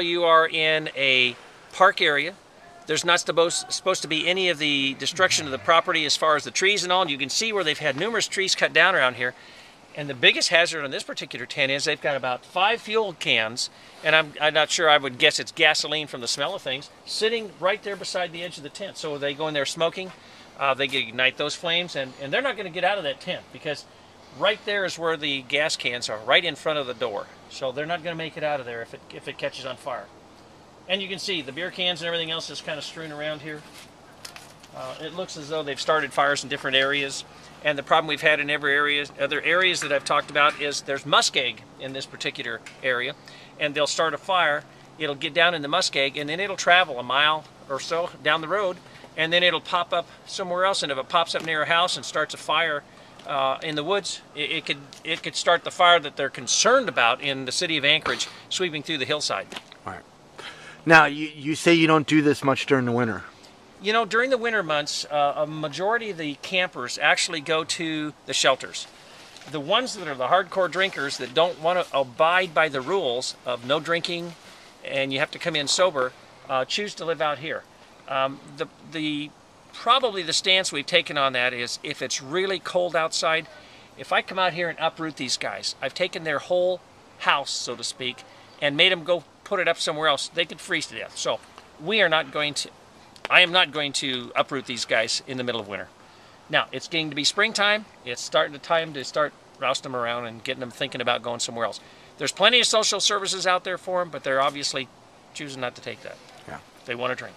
You are in a park area. There's not supposed to be any of the destruction of the property as far as the trees and all. And you can see where they've had numerous trees cut down around here. And the biggest hazard on this particular tent is they've got about 5 fuel cans, and I'm not sure, I would guess it's gasoline from the smell of things, sitting right there beside the edge of the tent. So they go in there smoking, they ignite those flames, and they're not going to get out of that tent because right there is where the gas cans are, right in front of the door. So they're not going to make it out of there if it catches on fire. And you can see the beer cans and everything else is kind of strewn around here. It looks as though they've started fires in different areas. And the problem we've had in other areas that I've talked about is there's muskeg in this particular area. And they'll start a fire, it'll get down in the muskeg, and then it'll travel a mile or so down the road, and then it'll pop up somewhere else. And if it pops up near a house and starts a fire in the woods, it could start the fire that they're concerned about in the city of Anchorage, sweeping through the hillside. All right. Now, you say you don't do this much during the winter. You know, during the winter months, a majority of the campers actually go to the shelters. The ones that are the hardcore drinkers that don't want to abide by the rules of no drinking and you have to come in sober, choose to live out here. Probably the stance we've taken on that is if it's really cold outside, if I come out here and uproot these guys, I've taken their whole house, so to speak, and made them go put it up somewhere else, they could freeze to death. So I am not going to uproot these guys in the middle of winter. Now, it's getting to be springtime. It's starting to time to start rousting them around and getting them thinking about going somewhere else. There's plenty of social services out there for them, but they're obviously choosing not to take that. Yeah. They want to drink.